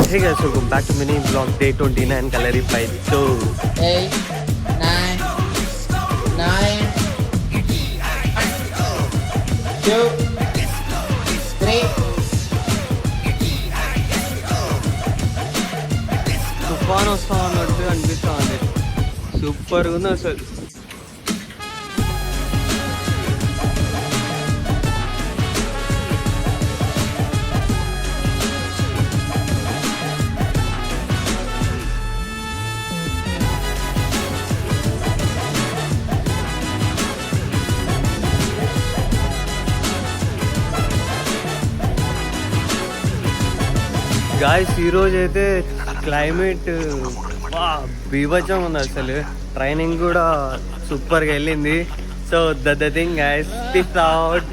Hey guys, welcome back to mini vlog day 29 Kalaripai. So 8, 9, 9, 2, 3. తుఫాన్ వస్తా ఉన్నట్టు అనిపిస్తా ఉంది. సూపర్ ఉంది అసలు. గాయస్ ఈరోజు అయితే క్లైమేట్ బీభత్సం ఉంది అసలు. ట్రైనింగ్ కూడా సూపర్గా వెళ్ళింది. So the thing guys, peace out.